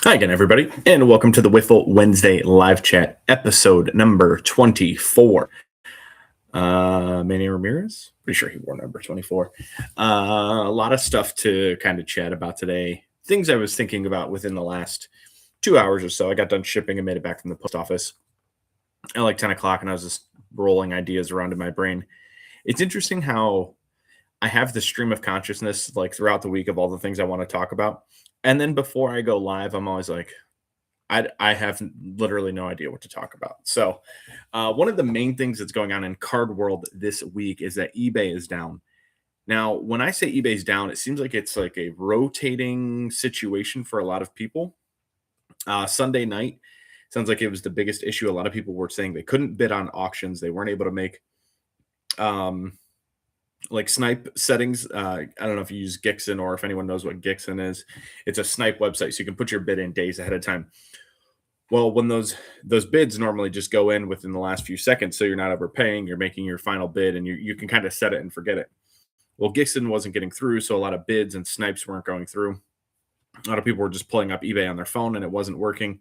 Hi again, everybody, and welcome to the Wiffle Wednesday Live Chat, episode number 24. Manny Ramirez, pretty sure he wore number 24. A lot of stuff to kind of chat about today. Things I was thinking about within the last 2 hours or so. I got done shipping and made it back from the post office at like 10 o'clock, and I was just rolling ideas around in my brain. It's interesting how I have the stream of consciousness like throughout the week of all the things I want to talk about. And then before I go live, I'm always like, I have literally no idea what to talk about. So, one of the main things that's going on in card world this week is that eBay is down. Now, when I say eBay's down, it seems like it's like a rotating situation for a lot of people. Sunday night sounds like it was the biggest issue. A lot of people were saying they couldn't bid on auctions. They weren't able to make um, like snipe settings. I don't know if you use Gixon or if anyone knows what Gixon is. It's a snipe website, so you can put your bid in days ahead of time. Well, when those bids normally just go in within the last few seconds, so you're not overpaying, you're making your final bid, and you can kind of set it and forget it. Well, Gixon wasn't getting through, so a lot of bids and snipes weren't going through. A lot of people were just pulling up eBay on their phone, and it wasn't working.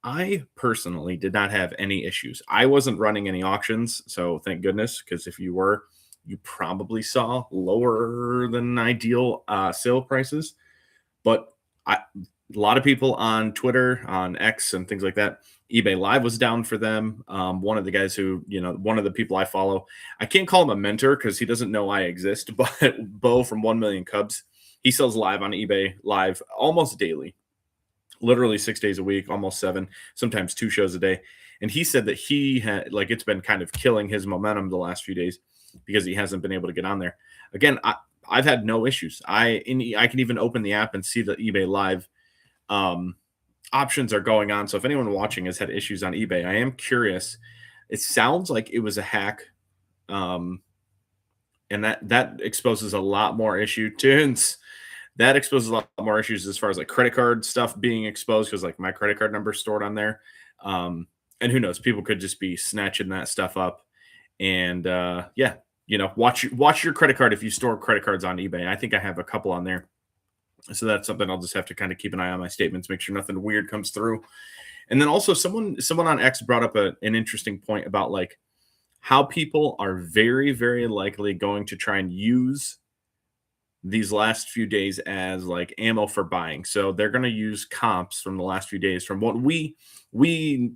I personally did not have any issues. I wasn't running any auctions, so thank goodness, because if you were, you probably saw lower than ideal sale prices. But a lot of people on Twitter, on X, and things like that, eBay Live was down for them. One of the guys who, one of the people I follow, I can't call him a mentor because he doesn't know I exist, but Bo from 1 Million Cubs, he sells live on eBay Live almost daily, literally 6 days a week, almost 7, sometimes 2 shows a day. And he said that he had, like, it's been kind of killing his momentum the last few days because he hasn't been able to get on there. Again, I've had no issues. I can even open the app and see the eBay Live options are going on. So if anyone watching has had issues on eBay, I am curious. It sounds like it was a hack, and that exposes a lot more issue tunes. That exposes a lot more issues as far as like credit card stuff being exposed because like my credit card number is stored on there. And who knows, people could just be snatching that stuff up. And yeah, watch your credit card if you store credit cards on eBay. I think I have a couple on there. So that's something I'll just have to kind of keep an eye on my statements, make sure nothing weird comes through. And then also someone on X brought up an interesting point about like how people are very, very likely going to try and use these last few days as like ammo for buying. So they're going to use comps from the last few days from what we we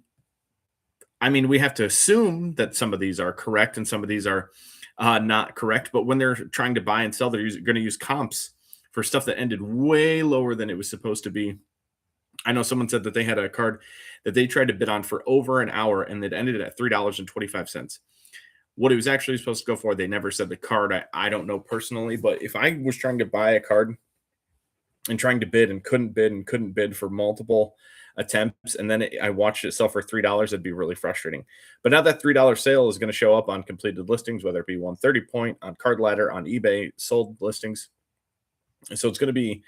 have to assume that some of these are correct and some of these are not correct. But when they're trying to buy and sell, they're going to use comps for stuff that ended way lower than it was supposed to be. I know someone said that they had a card that they tried to bid on for over an hour and it ended at $3.25. What it was actually supposed to go for, they never said the card. I don't know personally, but if I was trying to buy a card and trying to bid and couldn't bid for multiple attempts, and then I watched it sell for $3, it'd be really frustrating. But now that $3 sale is going to show up on completed listings, whether it be 130 point, on Card Ladder, on eBay, sold listings. So it's going to be,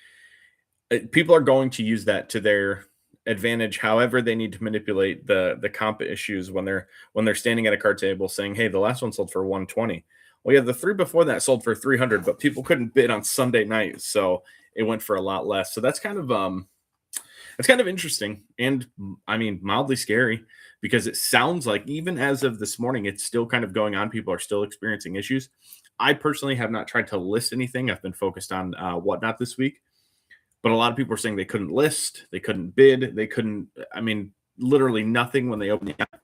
people are going to use that to their advantage however they need to manipulate the comp issues when they're standing at a card table saying, hey, the last one sold for 120. Well, yeah, the 3 before that sold for 300, but people couldn't bid on Sunday night, so it went for a lot less. So that's kind of interesting, and I mean mildly scary, because it sounds like even as of this morning it's still kind of going on. People are still experiencing issues. I personally have not tried to list anything. I've been focused on Whatnot this week. But a lot of people are saying they couldn't list, they couldn't bid, they couldn't, literally nothing when they open the app.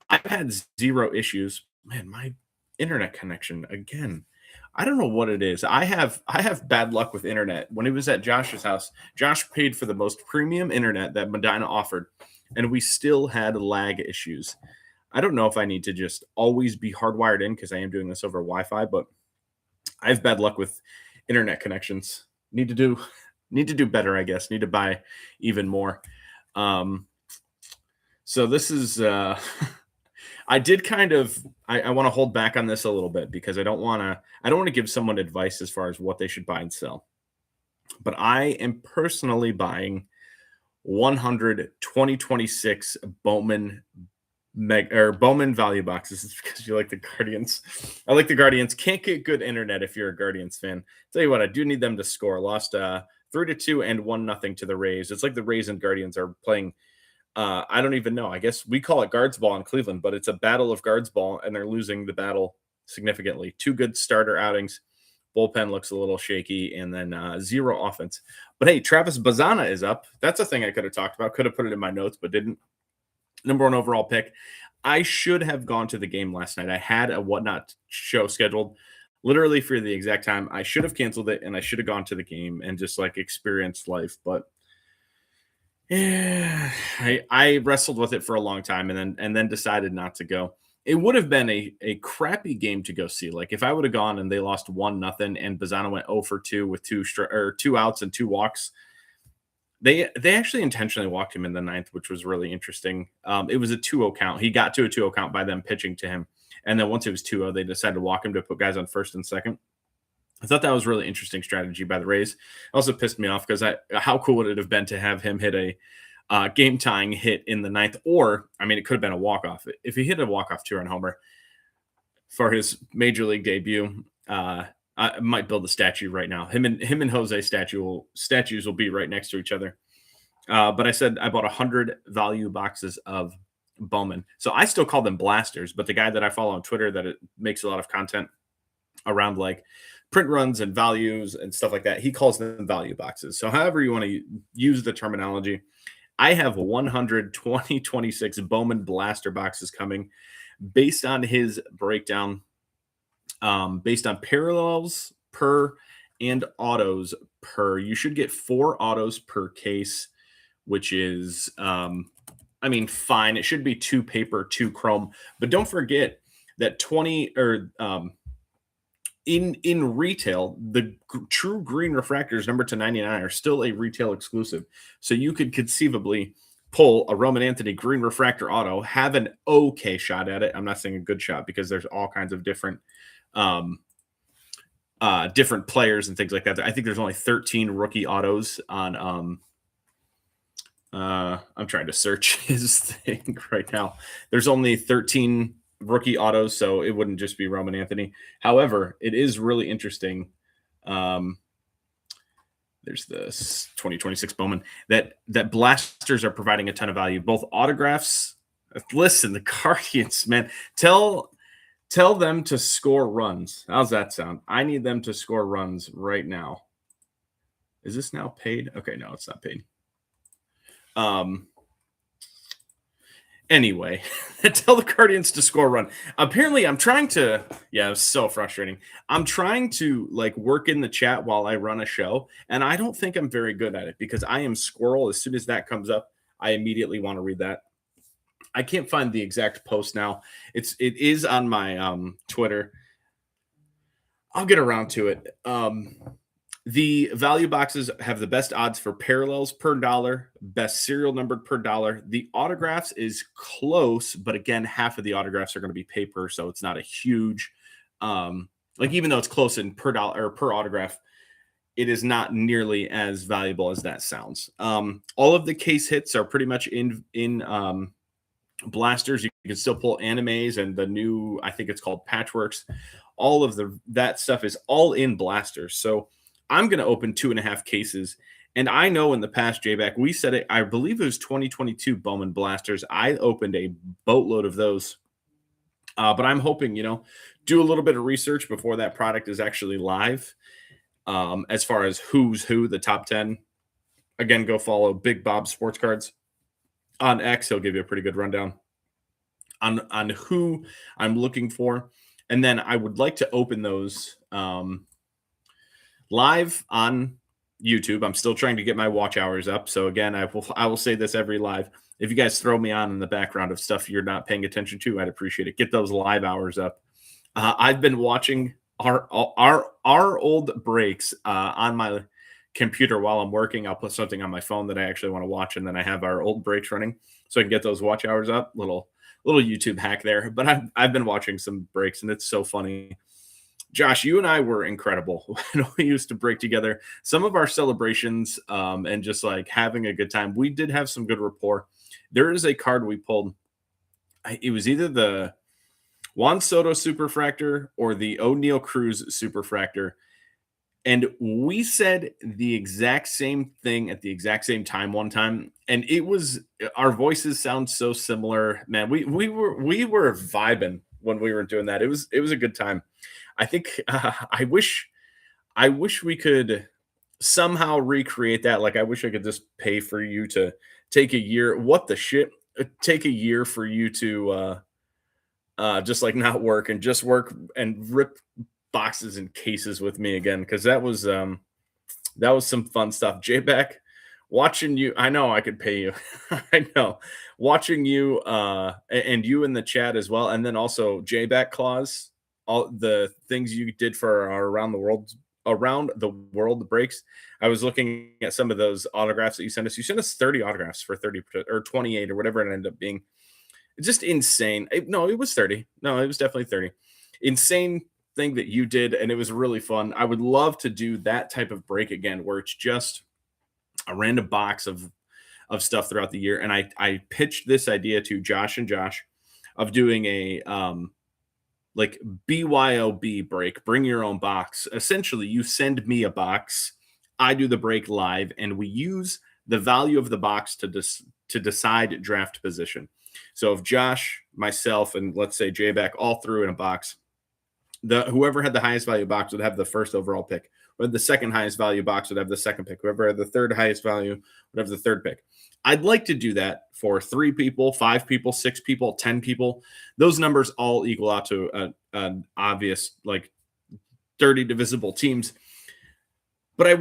I've had 0 issues. Man, my internet connection again. I don't know what it is. I have bad luck with internet. When it was at Josh's house, Josh paid for the most premium internet that Medina offered, and we still had lag issues. I don't know if I need to just always be hardwired in because I am doing this over Wi-Fi, but I have bad luck with internet connections. Need to do better, I guess. Need to buy even more. So this is I did kind of I want to hold back on this a little bit because I don't want to give someone advice as far as what they should buy and sell. But I am personally buying 100 2026 Bowman Value boxes. It's because you like the Guardians. I like the Guardians. Can't get good internet if you're a Guardians fan. Tell you what, I do need them to score. Lost 3-2 and 1-0 to the Rays. It's like the Rays and Guardians are playing. I don't even know. I guess we call it guards ball in Cleveland, but it's a battle of guards ball, and they're losing the battle significantly. 2 good starter outings. Bullpen looks a little shaky, and then 0 offense. But hey, Travis Bazana is up. That's a thing I could have talked about. Could have put it in my notes, but didn't. Number 1 overall pick. I should have gone to the game last night. I had a Whatnot show scheduled literally for the exact time. I should have canceled it, and I should have gone to the game and just like experienced life. But yeah, I wrestled with it for a long time, and then decided not to go. It would have been a crappy game to go see. Like if I would have gone and they lost 1-0 and Bazana went 0 for 2 with 2 outs and 2 walks. They actually intentionally walked him in the 9th, which was really interesting. It was a 2-0 count. He got to a 2-0 count by them pitching to him. And then once it was 2-0, they decided to walk him to put guys on first and second. I thought that was really interesting strategy by the Rays. It also pissed me off because how cool would it have been to have him hit a game-tying hit in the 9th? Or, I mean, it could have been a walk-off. If he hit a walk-off 2-run homer for his major league debut, I might build a statue right now. Him and Jose statues will be right next to each other. But I said I bought 100 value boxes of Bowman. So I still call them blasters, but the guy that I follow on Twitter that makes a lot of content around like print runs and values and stuff like that, he calls them value boxes. So however you want to use the terminology, I have 100 2026 Bowman blaster boxes coming based on his breakdown, based on parallels per and autos per. You should get 4 autos per case, which is, I mean, fine. It should be 2 paper, 2 chrome, but don't forget that 20 or in retail, the true green refractors numbered to 99 are still a retail exclusive. So you could conceivably pull a Roman Anthony green refractor auto, have an okay shot at it. I'm not saying a good shot because there's all kinds of different different players and things like that. I think there's only 13 rookie autos on I'm trying to search his thing right now. There's only 13 rookie autos, so it wouldn't just be Roman Anthony. However, it is really interesting. There's this 2026 Bowman that blasters are providing a ton of value, both autographs. Listen, the Guardians, man, tell them to score runs. How's that sound? I need them to score runs right now. Is this now paid? Okay, no, it's not paid. Anyway, tell the Guardians to score a run. Apparently, I'm trying to, yeah, it's so frustrating. I'm trying to like work in the chat while I run a show, and I don't think I'm very good at it because I am squirrel. As soon as that comes up, I immediately want to read that. I can't find the exact post now. It is on my Twitter. I'll get around to it. The value boxes have the best odds for parallels per dollar, best serial numbered per dollar. The autographs is close, but again, half of the autographs are going to be paper, so it's not a huge like even though it's close in per dollar or per autograph, it is not nearly as valuable as that sounds. All of the case hits are pretty much in blasters. You can still pull animes and the new, I think it's called Patchworks. All of that stuff is all in blasters. So I'm going to open 2.5 cases. And I know in the past, J-Back, we said it, I believe it was 2022 Bowman blasters. I opened a boatload of those. But I'm hoping, do a little bit of research before that product is actually live. As far as who's who, the top 10. Again, go follow Big Bob Sports Cards on X. He'll give you a pretty good rundown on who I'm looking for. And then I would like to open those live on YouTube. I'm still trying to get my watch hours up. So again, I will say this every live. If you guys throw me on in the background of stuff you're not paying attention to, I'd appreciate it. Get those live hours up. I've been watching our old breaks on my computer while I'm working. I'll put something on my phone that I actually want to watch, and then I have our old breaks running so I can get those watch hours up. Little YouTube hack there. But I've been watching some breaks, and it's so funny. Josh, you and I were incredible when we used to break together. Some of our celebrations and just like having a good time. We did have some good rapport. There is a card we pulled. It was either the Juan Soto Superfractor or the O'Neal Cruz Superfractor. And we said the exact same thing at the exact same time one time, and it was our voices sound so similar. Man, we were vibing when we were doing that. It was a good time. I think I wish we could somehow recreate that. Like I wish I could just pay for you to take a year. What the shit? Take a year for you to just like not work and just work and rip boxes and cases with me again, because that was some fun stuff. J-Back, watching you, I know I could pay you. I know. Watching you and you in the chat as well, and then also J-Back Claus, all the things you did for our around the world breaks. I was looking at some of those autographs that you sent us. You sent us 30 autographs for 30 or 28 or whatever it ended up being. It's just insane. No, it was 30. No, it was definitely 30. Insane thing that you did, and it was really fun. I would love to do that type of break again, where it's just a random box of stuff throughout the year. And I pitched this idea to Josh and Josh of doing a like BYOB break, bring your own box. Essentially, you send me a box, I do the break live, and we use the value of the box to decide draft position. So if Josh, myself, and let's say J-Back all threw in a box, the whoever had the highest value box would have the first overall pick. Whoever had the second highest value box would have the second pick. Whoever had the third highest value would have the third pick. I'd like to do that for 3 people, 5 people, 6 people, 10 people. Those numbers all equal out to an obvious like 30 divisible teams. But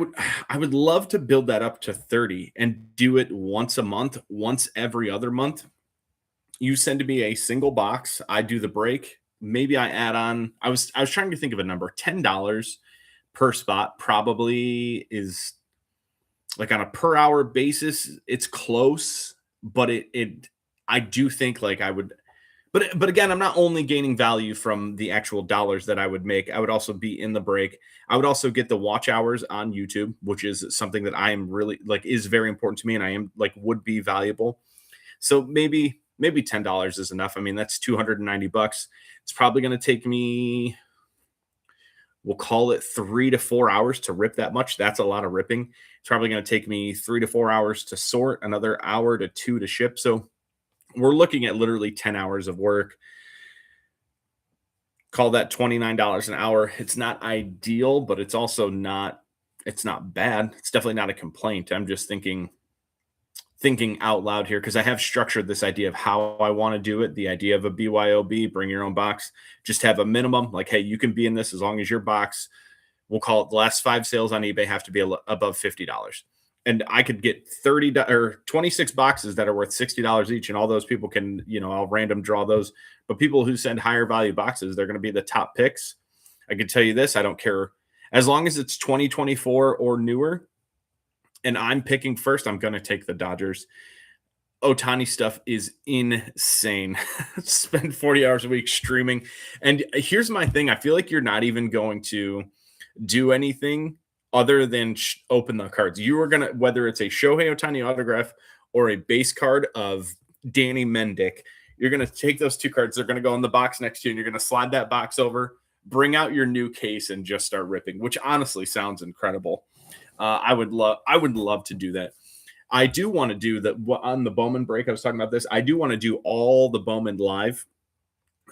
I would love to build that up to 30 and do it once a month, once every other month. You send me a single box, I do the break. Maybe I add on. I was trying to think of a number. $10 per spot probably is like on a per hour basis. It's close, but it I do think like I would. But again, I'm not only gaining value from the actual dollars that I would make. I would also be in the break. I would also get the watch hours on YouTube, which is something that I am really like is very important to me, and I am like would be valuable. So maybe $10 is enough. I mean, that's $290. It's probably going to take me, we'll call it 3 to 4 hours to rip that much. That's a lot of ripping. It's probably going to take me 3 to 4 hours to sort, another hour to 2 to ship. So we're looking at literally 10 hours of work. Call that $29 an hour. It's not ideal, but it's also it's not bad. It's definitely not a complaint. I'm just thinking out loud here because I have structured this idea of how I want to do it. The idea of a BYOB, bring your own box, just have a minimum like, hey, you can be in this as long as your box, we'll call it the last 5 sales on eBay have to be above $50. And I could get 30 or 26 boxes that are worth $60 each. And all those people can, I'll random draw those. But people who send higher value boxes, they're going to be the top picks. I can tell you this, I don't care. As long as it's 2024 or newer, and I'm picking first, I'm going to take the Dodgers. Ohtani stuff is insane. Spend 40 hours a week streaming. And here's my thing. I feel like you're not even going to do anything other than open the cards. You are going to, whether it's a Shohei Ohtani autograph or a base card of Danny Mendick, you're going to take those 2 cards. They're going to go in the box next to you, and you're going to slide that box over, bring out your new case, and just start ripping, which honestly sounds incredible. I would love to do that. I do want to do that on the Bowman break. I was talking about this. I do want to do all the Bowman live.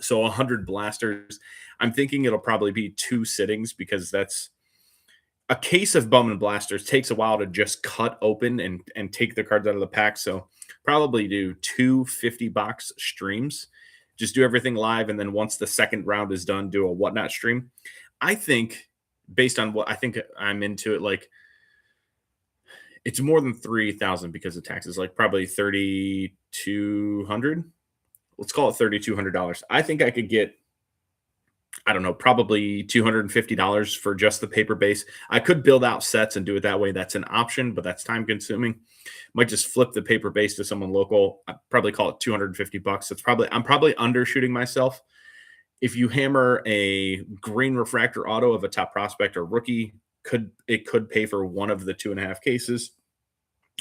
So 100 blasters. I'm thinking it'll probably be 2 sittings because that's a case of Bowman blasters takes a while to just cut open and take the cards out of the pack. So probably do 2 50-box streams. Just do everything live. And then once the second round is done, do a whatnot stream. I think based on what I think I'm into it, like, it's more than 3,000 because of taxes, like probably 3,200. Let's call it $3,200. I think I could get, I don't know, probably $250 for just the paper base. I could build out sets and do it that way. That's an option, but that's time consuming. Might just flip the paper base to someone local. I'd probably call it $250. I'm probably undershooting myself. If you hammer a green refractor auto of a top prospect or rookie, it could pay for one of the 2.5 cases.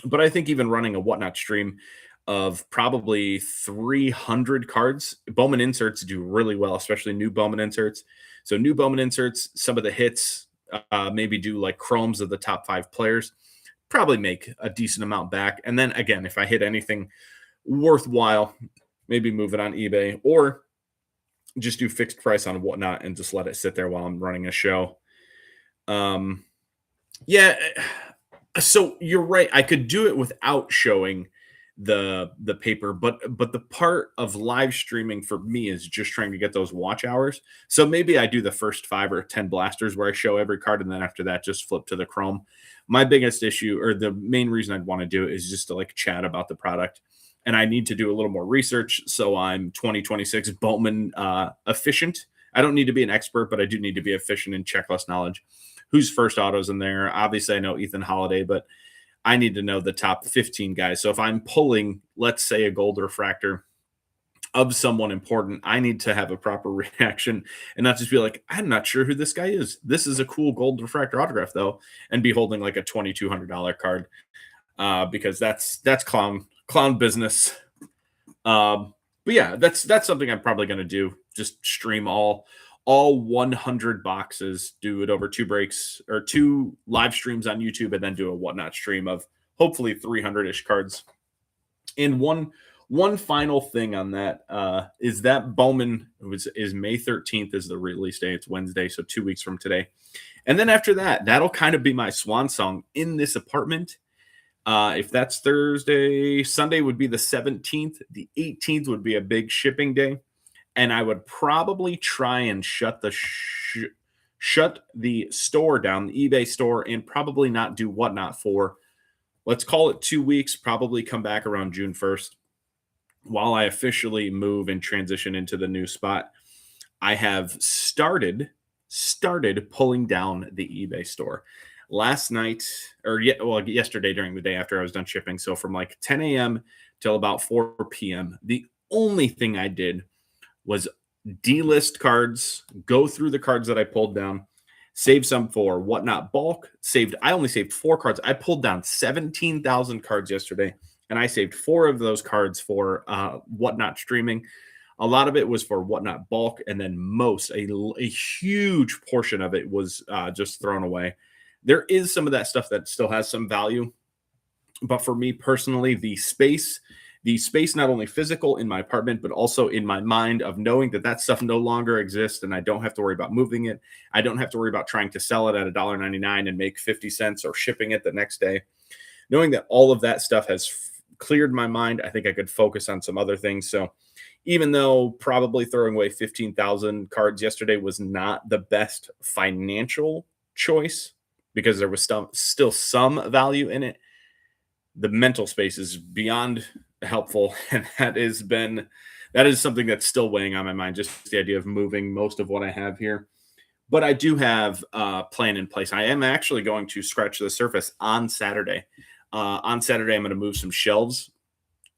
But I think even running a whatnot stream of probably 300 cards, Bowman inserts do really well, especially new Bowman inserts. So new Bowman inserts, some of the hits, maybe do like chromes of the top 5 players, probably make a decent amount back. And then again, if I hit anything worthwhile, maybe move it on eBay or just do fixed price on Whatnot and just let it sit there while I'm running a show. Yeah. So you're right. I could do it without showing the paper, but the part of live streaming for me is just trying to get those watch hours. So maybe I do the first 5 or 10 blasters where I show every card, and then after that, just flip to the chrome. My biggest issue, or the main reason I'd want to do it, is just to like chat about the product. And I need to do a little more research. So I'm 2026 Bowman efficient. I don't need to be an expert, but I do need to be efficient in checklist knowledge. Who's first autos in there? Obviously, I know Ethan Holiday, but I need to know the top 15 guys. So if I'm pulling, let's say, a gold refractor of someone important, I need to have a proper reaction and not just be like, I'm not sure who this guy is. This is a cool gold refractor autograph, though, and be holding like a $2,200 card because that's clown business. But yeah, that's something I'm probably going to do. Just stream all 100 boxes, do it over 2 breaks or 2 live streams on YouTube, and then do a Whatnot stream of hopefully 300-ish cards. And one final thing on that is that Bowman is May 13th is the release day. It's Wednesday, so 2 weeks from today. And then after that, that'll kind of be my swan song in this apartment. If that's Thursday, Sunday would be the 17th. The 18th would be a big shipping day. And I would probably try and shut the store down, the eBay store, and probably not do Whatnot for, let's call it 2 weeks, probably come back around June 1st. While I officially move and transition into the new spot, I have started pulling down the eBay store. Last night, yesterday during the day after I was done shipping. So from like 10 a.m. till about 4 p.m., the only thing I did was delist cards, go through the cards that I pulled down, save some for Whatnot bulk, I only saved 4 cards. I pulled down 17,000 cards yesterday, and I saved 4 of those cards for Whatnot streaming. A lot of it was for Whatnot bulk, and then a huge portion of it was just thrown away. There is some of that stuff that still has some value, but for me personally, the space not only physical in my apartment, but also in my mind of knowing that stuff no longer exists, and I don't have to worry about moving it. I don't have to worry about trying to sell it at $1.99 and make 50 cents or shipping it the next day. Knowing that all of that stuff has cleared my mind, I think I could focus on some other things. So even though probably throwing away 15,000 cards yesterday was not the best financial choice because there was still some value in it, the mental space is beyond helpful, and that is something that's still weighing on my mind, just the idea of moving most of what I have here. But I do have a plan in place. I am actually going to scratch the surface on Saturday. On Saturday, I'm going to move some shelves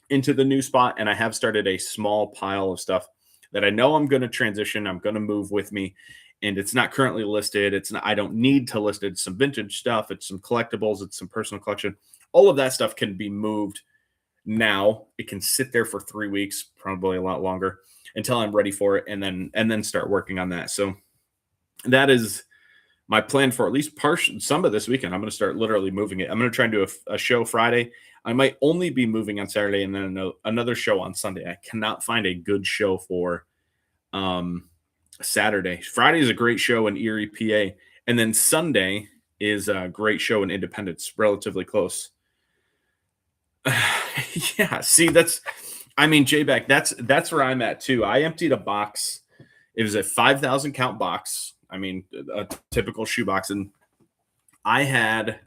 into the new spot, and I have started a small pile of stuff that I know I'm going to transition. I'm going to move with me, and it's not currently listed. I don't need to list it. It's some vintage stuff. It's some collectibles. It's some personal collection. All of that stuff can be moved now. It can sit there for 3 weeks, probably a lot longer, until I'm ready for it, and then start working on that. So that is my plan for at least some of this weekend. I'm going to start literally moving it. I'm going to try and do a show Friday. I might only be moving on Saturday, and then another show on Sunday. I cannot find a good show for Saturday. Friday is a great show in Erie, PA, and then Sunday is a great show in Independence, relatively close. Yeah, see, J-Back, that's where I'm at too. I emptied a box. It was a 5,000 count box. A typical shoe box. And I had,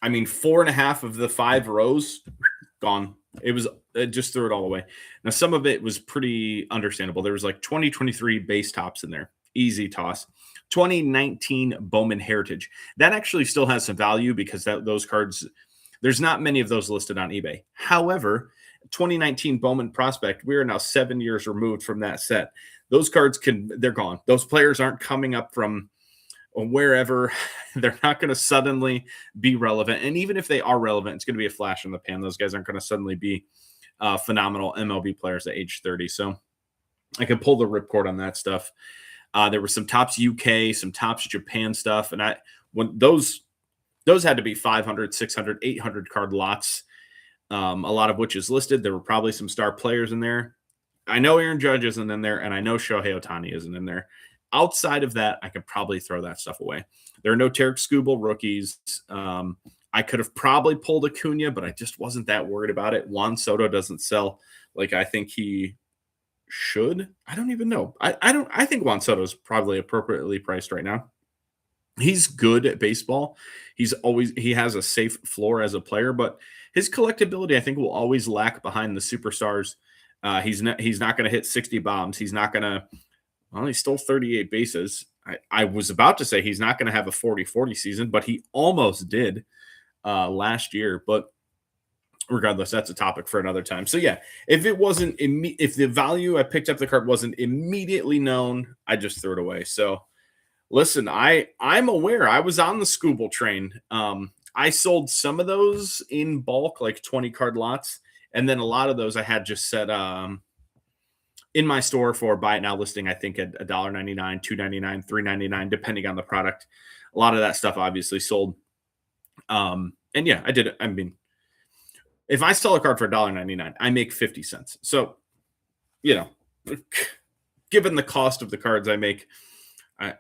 4.5 of the 5 rows gone. It just threw it all away. Now, some of it was pretty understandable. There was like 2023 base tops in there. Easy toss. 2019 Bowman Heritage. That actually still has some value because those cards, there's not many of those listed on eBay. However, 2019 Bowman Prospect, we are now 7 years removed from that set. Those cards they're gone. Those players aren't coming up from wherever. They're not going to suddenly be relevant. And even if they are relevant, it's going to be a flash in the pan. Those guys aren't going to suddenly be phenomenal MLB players at age 30. So I could pull the ripcord on that stuff. There was some Topps UK, some Topps Japan stuff, and when those had to be 500, 600, 800 card lots, a lot of which is listed. There were probably some star players in there. I know Aaron Judge isn't in there, and I know Shohei Ohtani isn't in there. Outside of that, I could probably throw that stuff away. There are no Tarek Skubal rookies. I could have probably pulled Acuna, but I just wasn't that worried about it. Juan Soto doesn't sell like I think he should. I don't even know. I think Juan Soto is probably appropriately priced right now. He's good at baseball. He has a safe floor as a player, but his collectability, I think, will always lack behind the superstars. He's not going to hit 60 bombs. He's not going to. Well, he stole 38 bases. I was about to say he's not going to have a 40-40 season, but he almost did last year. But regardless, that's a topic for another time. So yeah, if the value I picked up the card wasn't immediately known, I just threw it away. So listen, I'm aware I was on the Skubal train. I sold some of those in bulk, like 20 card lots, and then a lot of those I had just set in my store for buy it now listing. I think at $1.99, $2.99, $3.99, depending on the product. A lot of that stuff obviously sold. And yeah, I did it. I mean, if I sell a card for $1.99, I make 50 cents. So, given the cost of the cards I make, I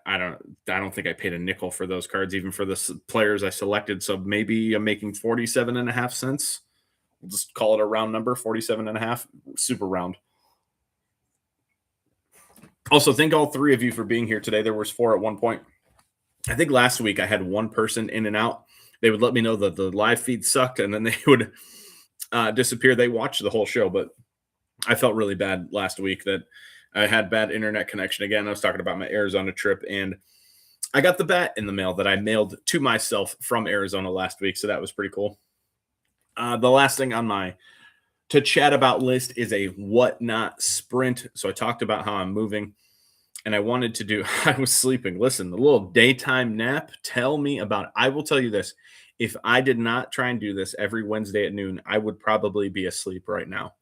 don't think I paid a nickel for those cards, even for the players I selected. So maybe I'm making 47.5 cents. We'll just call it a round number, 47.5, super round. Also, thank all three of you for being here today. There was 4 at one point. I think last week I had one person in and out. They would let me know that the live feed sucked, and then they would disappear. They watched the whole show, but I felt really bad last week that I had bad internet connection again. I was talking about my Arizona trip, and I got the bat in the mail that I mailed to myself from Arizona last week, so that was pretty cool. The last thing on my to chat about list is a Whatnot sprint. So I talked about how I'm moving, and I wanted to do, I was sleeping. Listen, the little daytime nap, tell me about it. I will tell you this. If I did not try and do this every Wednesday at noon, I would probably be asleep right now.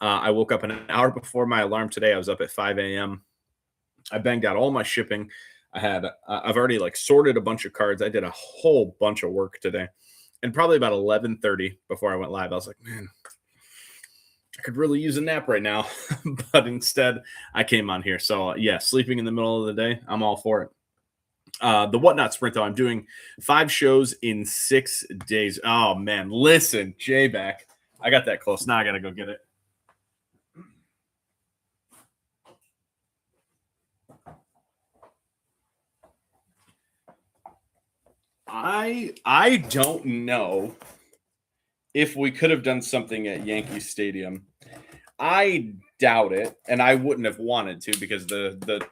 I woke up an hour before my alarm today. I was up at 5 a.m. I banged out all my shipping. I've already sorted a bunch of cards. I did a whole bunch of work today. And probably about 11:30 before I went live, I was like, man, I could really use a nap right now. But instead, I came on here. So yeah, sleeping in the middle of the day, I'm all for it. The Whatnot sprint, though, I'm doing 5 shows in 6 days. Oh, man. Listen, J-Back. I got that close. Now I got to go get it. I don't know if we could have done something at Yankee Stadium. I doubt it, and I wouldn't have wanted to because the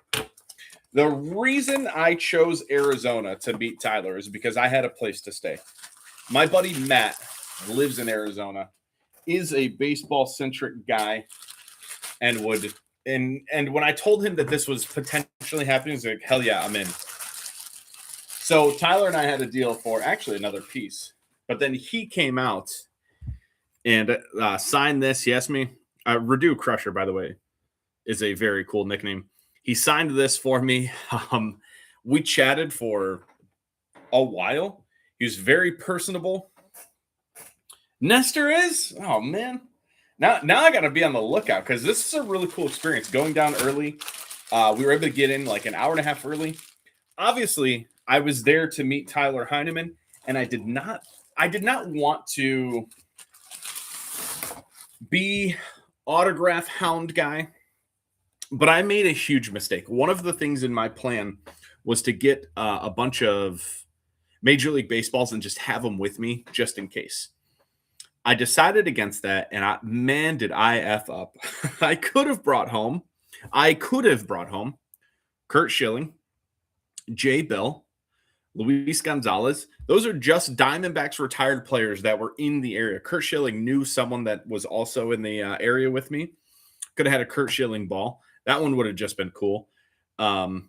reason I chose Arizona to meet Tyler is because I had a place to stay. My buddy Matt lives in Arizona, is a baseball-centric guy, and when I told him that this was potentially happening, he's like, hell yeah, I'm in. So Tyler and I had a deal for actually another piece, but then he came out and signed this. He asked me, Redu Crusher, by the way, is a very cool nickname. He signed this for me. We chatted for a while. He was very personable. Nestor is? Oh, man. Now I got to be on the lookout because this is a really cool experience. Going down early. We were able to get in like an hour and a half early. Obviously, I was there to meet Tyler Heineman, and I did not want to be autograph hound guy, but I made a huge mistake. One of the things in my plan was to get a bunch of Major League Baseballs and just have them with me just in case. I decided against that, and man, did I F up. I could have brought home Kurt Schilling, Jay Bell, Luis Gonzalez. Those are just Diamondbacks retired players that were in the area. Kurt Schilling knew someone that was also in the area with me. Could have had a Kurt Schilling ball. That one would have just been cool. I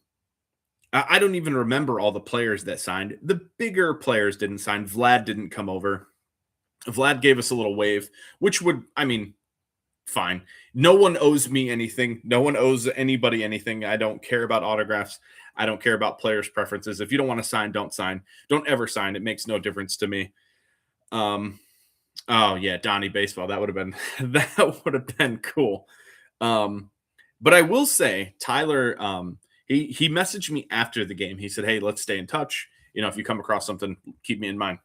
don't even remember all the players that signed. The bigger players didn't sign. Vlad didn't come over. Vlad gave us a little wave, which would, fine. No one owes me anything. No one owes anybody anything. I don't care about autographs. I don't care about players' preferences. If you don't want to sign, don't sign. Don't ever sign. It makes no difference to me. Oh yeah, Donnie baseball. That would have been that would have been cool. But I will say, Tyler, he messaged me after the game. He said, "Hey, let's stay in touch. You know, if you come across something, keep me in mind."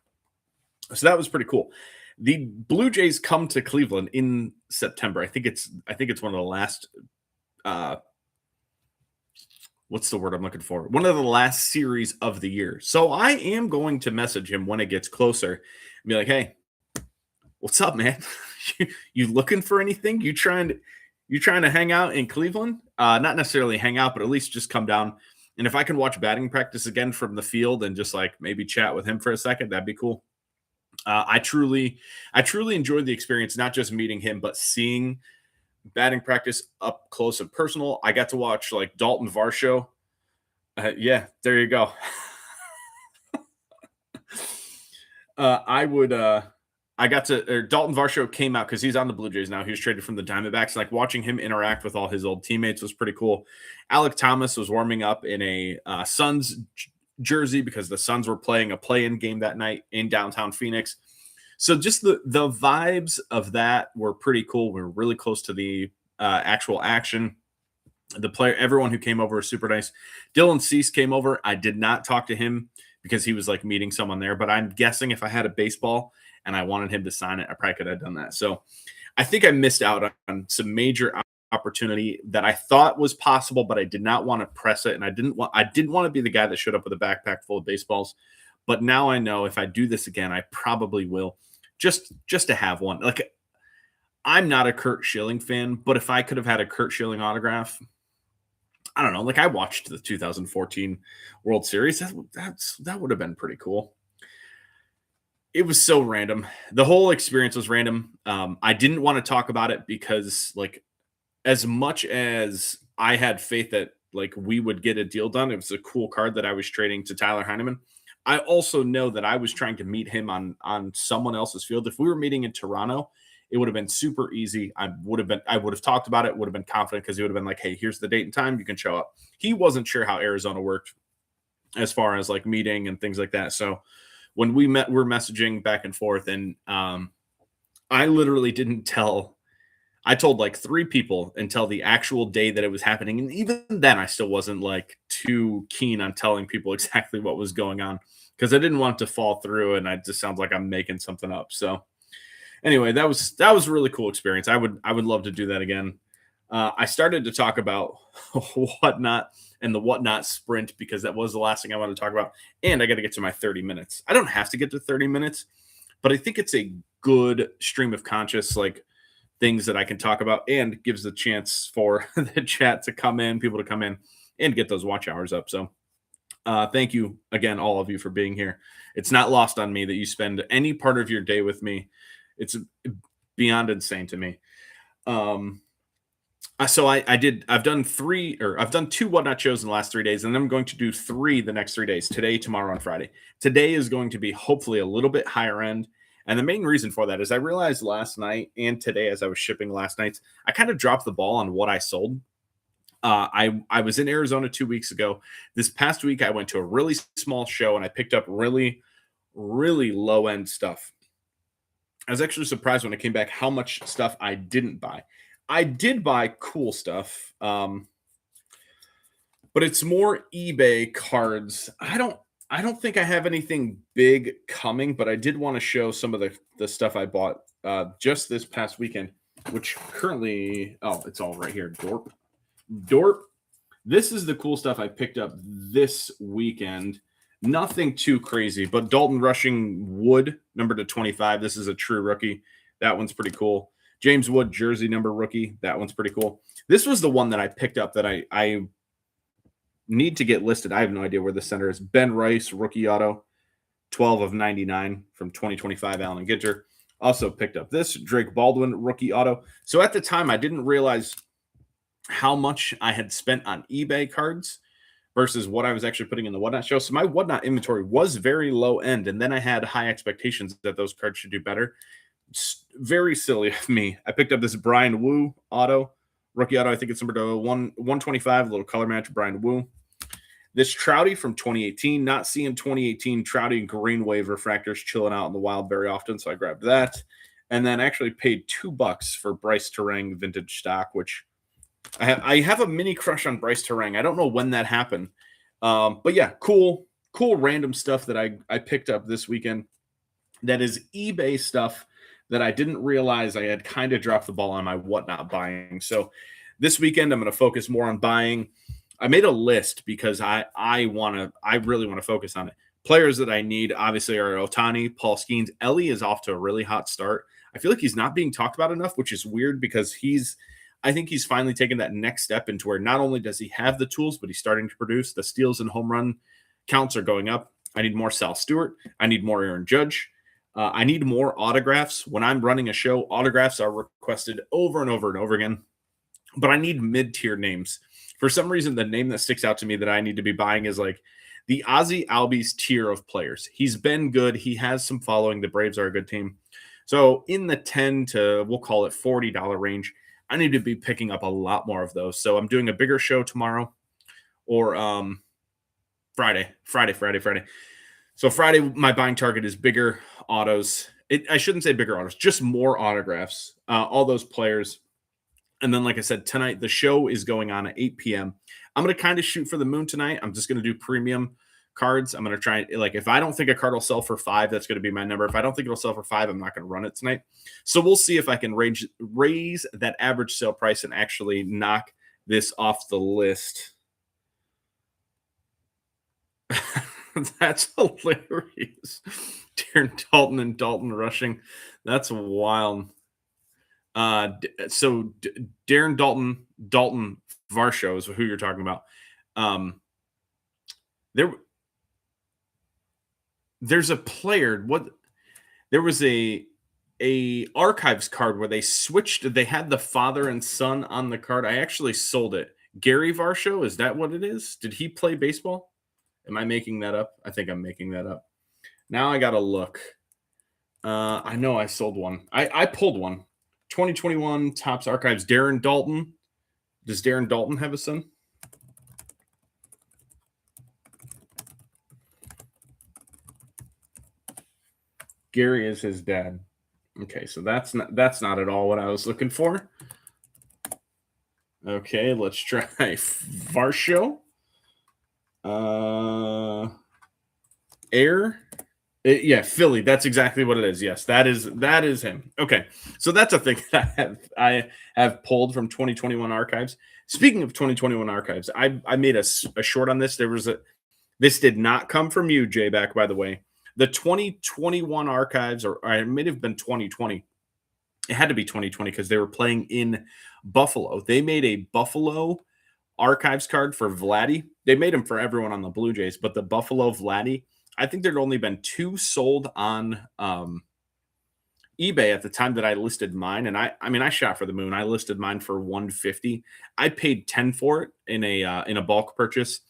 So that was pretty cool. The Blue Jays come to Cleveland in September. I think it's one of the last. What's the word I'm looking for? One of the last series of the year. So I am going to message him when it gets closer and be like, "Hey, what's up, man? You looking for anything? You trying to hang out in Cleveland? Not necessarily hang out, but at least just come down. And if I can watch batting practice again from the field and just like maybe chat with him for a second, that'd be cool." I truly enjoyed the experience, not just meeting him, but seeing batting practice up close and personal. I got to watch like Dalton Varsho. Yeah, there you go. Dalton Varsho came out because he's on the Blue Jays now. He was traded from the Diamondbacks. Like watching him interact with all his old teammates was pretty cool. Alec Thomas was warming up in a Suns jersey because the Suns were playing a play-in game that night in downtown Phoenix. So just the vibes of that were pretty cool. We were really close to the actual action. Everyone who came over was super nice. Dylan Cease came over. I did not talk to him because he was like meeting someone there, but I'm guessing if I had a baseball and I wanted him to sign it, I probably could have done that. So I think I missed out on some major opportunity that I thought was possible, but I did not want to press it. And I didn't want to be the guy that showed up with a backpack full of baseballs. But now I know if I do this again, I probably will just to have one. Like I'm not a Kurt Schilling fan, but if I could have had a Kurt Schilling autograph, I don't know. Like I watched the 2014 World Series. That would have been pretty cool. It was so random. The whole experience was random. I didn't want to talk about it because like as much as I had faith that like we would get a deal done, it was a cool card that I was trading to Tyler Heineman. I also know that I was trying to meet him on someone else's field. If we were meeting in Toronto, it would have been super easy. I would have talked about it, would have been confident because he would have been like, "Hey, here's the date and time. You can show up." He wasn't sure how Arizona worked as far as like meeting and things like that. So when we met, we're messaging back and forth, and I literally didn't tell. I told like 3 people until the actual day that it was happening. And even then, I still wasn't like too keen on telling people exactly what was going on because I didn't want it to fall through and it just sounds like I'm making something up. So anyway, that was a really cool experience. I would love to do that again. I started to talk about Whatnot and the Whatnot sprint because that was the last thing I wanted to talk about. And I got to get to my 30 minutes. I don't have to get to 30 minutes, but I think it's a good stream of conscious, like, things that I can talk about and gives the chance for the chat to come in, people to come in and get those watch hours up. So thank you again, all of you, for being here. It's not lost on me that you spend any part of your day with me. It's beyond insane to me. So I've done 2 Whatnot shows in the last 3 days, and I'm going to do 3 the next 3 days, today, tomorrow, and Friday. Today is going to be hopefully a little bit higher end. And the main reason for that is I realized last night and today, as I was shipping last night, I kind of dropped the ball on what I sold. I was in Arizona 2 weeks ago. This past week, I went to a really small show and I picked up really, really low end stuff. I was actually surprised when I came back how much stuff I didn't buy. I did buy cool stuff, but it's more eBay cards. I don't think I have anything big coming, but I did want to show some of the stuff I bought just this past weekend, which currently, it's all right here. Dorp. This is the cool stuff I picked up this weekend. Nothing too crazy, but Dalton Rushing Wood, number to 25. This is a true rookie. That one's pretty cool. James Wood, jersey number rookie. That one's pretty cool. This was the one that I picked up that I need to get listed. I have no idea where the center is. Ben Rice, rookie auto, 12 of 99 from 2025 Allen Ginter. Also picked up this Drake Baldwin rookie auto. So at the time, I didn't realize how much I had spent on eBay cards versus what I was actually putting in the Whatnot show. So my Whatnot inventory was very low end, and then I had high expectations that those cards should do better. Very silly of me. I picked up this Brian Wu auto, rookie auto. I think it's number to 125, a little color match, Brian Wu. This Trouty from 2018, not seeing 2018 Trouty and green wave refractors chilling out in the wild very often, so I grabbed that. And then actually paid $2 for Bryce Terang vintage stock, which I have a mini crush on Bryce Terang. I don't know when that happened. But yeah, cool random stuff that I picked up this weekend. That is eBay stuff that I didn't realize I had kind of dropped the ball on my whatnot buying. So this weekend I'm going to focus more on buying. I made a list because I really want to focus on it. Players that I need obviously are Otani, Paul Skeens. Ellie is off to a really hot start. I feel like he's not being talked about enough, which is weird because I think he's finally taken that next step into where not only does he have the tools, but he's starting to produce. The steals and home run counts are going up. I need more Sal Stewart. I need more Aaron Judge. I need more autographs. When I'm running a show, autographs are requested over and over and over again. But I need mid-tier names. For some reason, the name that sticks out to me that I need to be buying is like the Ozzy Albies tier of players. He's been good. He has some following. The Braves are a good team. So in the 10 to, we'll call it $40 range, I need to be picking up a lot more of those. So I'm doing a bigger show tomorrow or Friday. So Friday, my buying target is bigger autos. I shouldn't say bigger autos, just more autographs, all those players. And then, like I said, tonight, the show is going on at 8 p.m. I'm going to kind of shoot for the moon tonight. I'm just going to do premium cards. I'm going to try, like, if I don't think a card will sell for 5, that's going to be my number. If I don't think it'll sell for 5, I'm not going to run it tonight. So we'll see if I can raise that average sale price and actually knock this off the list. That's hilarious. Darren Dalton and Dalton rushing. That's wild. So Darren Dalton Varsho is who you're talking about. There's a player. There was a archives card where they switched. They had the father and son on the card. I actually sold it. Gary Varsho, is that what it is? Did he play baseball? Am I making that up? I think I'm making that up. Now I gotta look. I know I sold one. I pulled one. 2021 Topps Archives. Darren Dalton. Does Darren Dalton have a son? Gary is his dad. Okay, so that's not at all what I was looking for. Okay, let's try Varsho. Air. Yeah, Philly. That's exactly what it is. Yes, that is him. Okay, so that's a thing that I have pulled from 2021 archives. Speaking of 2021 archives, I made a short on this. This did not come from you, J-Back, by the way. The 2021 archives, or it may have been 2020. It had to be 2020 because they were playing in Buffalo. They made a Buffalo archives card for Vladdy. They made them for everyone on the Blue Jays, but the Buffalo Vladdy, I think there'd only been 2 sold on eBay at the time that I listed mine. And I shot for the moon. I listed mine for $150. I paid $10 for it in a bulk purchase.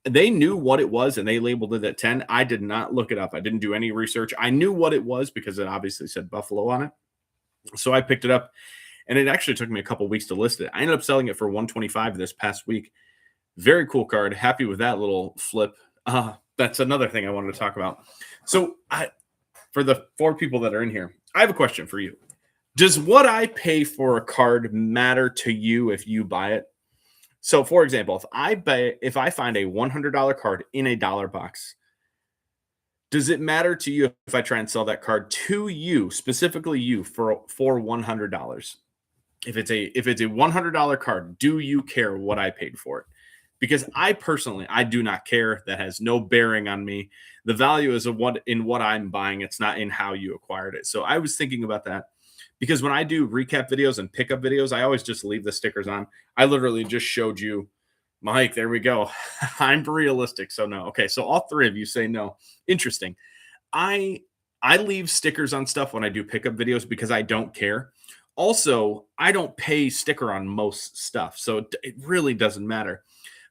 They knew what it was and they labeled it at 10. I did not look it up. I didn't do any research. I knew what it was because it obviously said Buffalo on it. So I picked it up and it actually took me a couple weeks to list it. I ended up selling it for $125 this past week. Very cool card. Happy with that little flip. That's another thing I wanted to talk about. So for the 4 people that are in here, I have a question for you. Does what I pay for a card matter to you if you buy it? So, for example, if I find a $100 card in a dollar box, does it matter to you if I try and sell that card to you, specifically you, for $100? If it's a $100 card, do you care what I paid for it? Because I do not care. That has no bearing on me. The value is in what I'm buying. It's not in how you acquired it. So I was thinking about that. Because when I do recap videos and pickup videos, I always just leave the stickers on. I literally just showed you, Mike, there we go. I'm realistic, so no. Okay, so all 3 of you say no. Interesting. I leave stickers on stuff when I do pickup videos because I don't care. Also, I don't pay sticker on most stuff, so it really doesn't matter.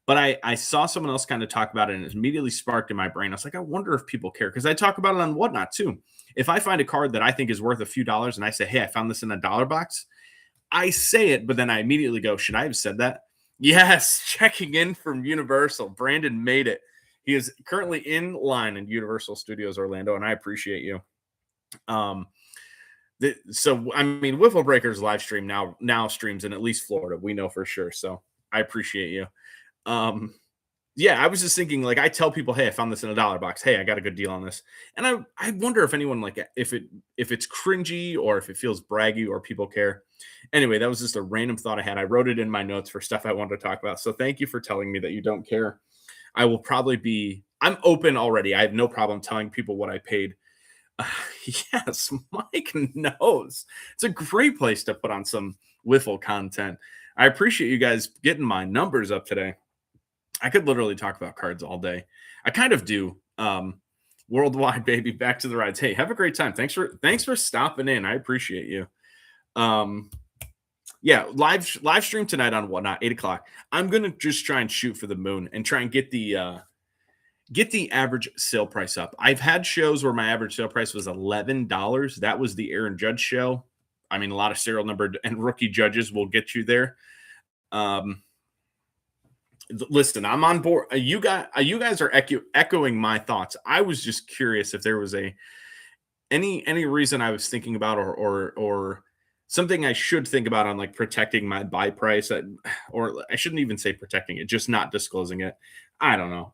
But I saw someone else kind of talk about it, and it immediately sparked in my brain. I was like, I wonder if people care, because I talk about it on Whatnot too. If I find a card that I think is worth a few dollars and I say, hey, I found this in a dollar box, I say it, but then I immediately go, should I have said that? Yes, checking in from Universal. Brandon made it. He is currently in line in Universal Studios Orlando, and I appreciate you. So I mean, Wiffle Breakers live stream now streams in at least Florida. We know for sure. So I appreciate you. Um, yeah, I was just thinking, like, I tell people, hey, I found this in a dollar box. Hey, I got a good deal on this. And I wonder if anyone, like, if it's cringy or if it feels braggy or people care. Anyway, that was just a random thought I had. I wrote it in my notes for stuff I wanted to talk about. So thank you for telling me that you don't care. I'm open already. I have no problem telling people what I paid. Yes, Mike knows. It's a great place to put on some Wiffle content. I appreciate you guys getting my numbers up today. I could literally talk about cards all day. I kind of do. Worldwide, baby, back to the rides. Hey, have a great time. Thanks for stopping in. I appreciate you. Yeah, live stream tonight on Whatnot, 8:00. I'm gonna just try and shoot for the moon and try and get the average sale price up. I've had shows where my average sale price was $11. That was the Aaron Judge show. I mean, a lot of serial numbered and rookie judges will get you there. Listen, I'm on board. You guys are echoing my thoughts. I was just curious if there was any reason I was thinking about or something I should think about on, like, protecting my buy price, or I shouldn't even say protecting it, just not disclosing it. I don't know.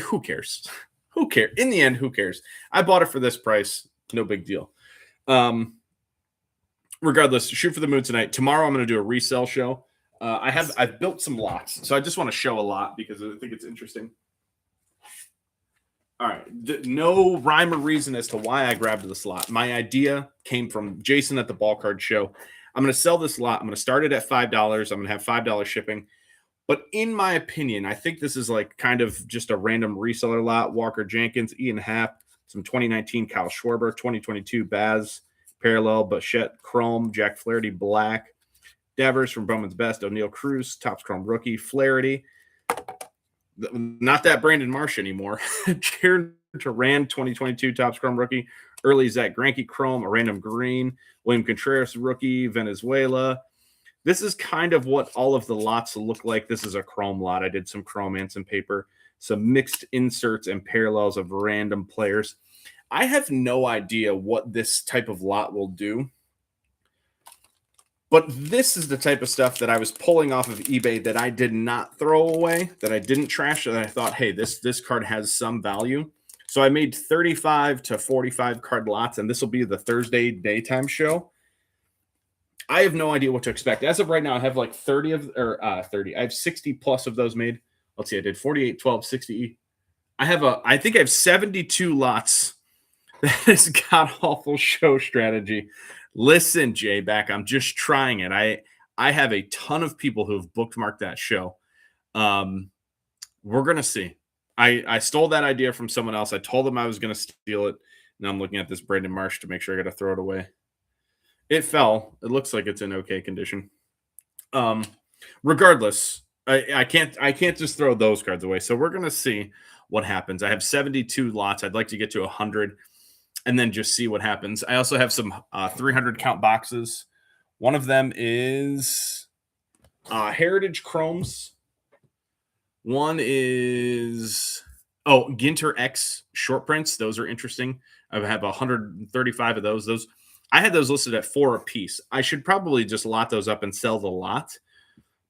Who cares? Who cares? In the end, who cares? I bought it for this price. No big deal. Regardless, shoot for the moon tonight. Tomorrow, I'm going to do a resale show. I've built some lots, so I just want to show a lot because I think it's interesting. All right, no rhyme or reason as to why I grabbed this lot. My idea came from Jason at the Ball Card Show. I'm going to sell this lot. I'm going to start it at $5. I'm going to have $5 shipping. But in my opinion, I think this is like kind of just a random reseller lot. Walker Jenkins, Ian Happ, some 2019 Kyle Schwarber, 2022 Baz, Parallel, Bichette, Chrome, Jack Flaherty, Black, Devers from Bowman's Best, O'Neill Cruz, Topps Chrome rookie, Flaherty. Not that Brandon Marsh anymore. Jared Duran, 2022 Topps Chrome rookie. Early Zach Greinke Chrome, a random green. William Contreras rookie, Venezuela. This is kind of what all of the lots look like. This is a chrome lot. I did some chrome and some paper, some mixed inserts and parallels of random players. I have no idea what this type of lot will do. But this is the type of stuff that I was pulling off of eBay that I did not throw away, that I didn't trash, that I thought, hey, this card has some value. So I made 35 to 45 card lots, and this will be the Thursday daytime show. I have no idea what to expect. As of right now, I have like 30. I have 60 plus of those made. Let's see, I did 48, 12, 60. I think I have 72 lots. That is god awful show strategy. Listen, J-Back, I'm just trying it. I have a ton of people who have bookmarked that show. We're gonna see. I stole that idea from someone else. I told them I was gonna steal it. Now I'm looking at this Brandon Marsh to make sure I gotta throw it away. It fell. It looks like it's in okay condition. Regardless, I can't just throw those cards away. So we're gonna see what happens. I have 72 lots. I'd like to get to 100. And then just see what happens. I also have some 300 count boxes. One of them is Heritage Chromes. One is Ginter X short prints. Those are interesting. I have 135 of those. I had those listed at $4 a piece. I should probably just lot those up and sell the lot.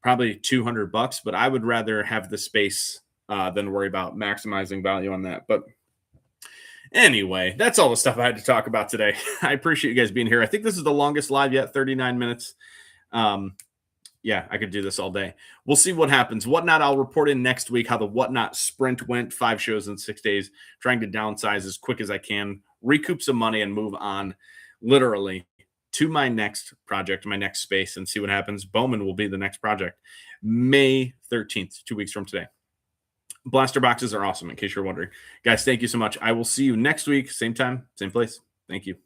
Probably $200, but I would rather have the space than worry about maximizing value on that. But anyway, that's all the stuff I had to talk about today. I appreciate you guys being here. I think this is the longest live yet, 39 minutes. Yeah, I could do this all day. We'll see what happens. Whatnot, I'll report in next week how the Whatnot sprint went, 5 shows in 6 days, trying to downsize as quick as I can, recoup some money, and move on literally to my next project, my next space, and see what happens. Bowman will be the next project. May 13th, 2 weeks from today. Blaster boxes are awesome, in case you're wondering. Guys, thank you so much. I will see you next week, same time, same place. Thank you.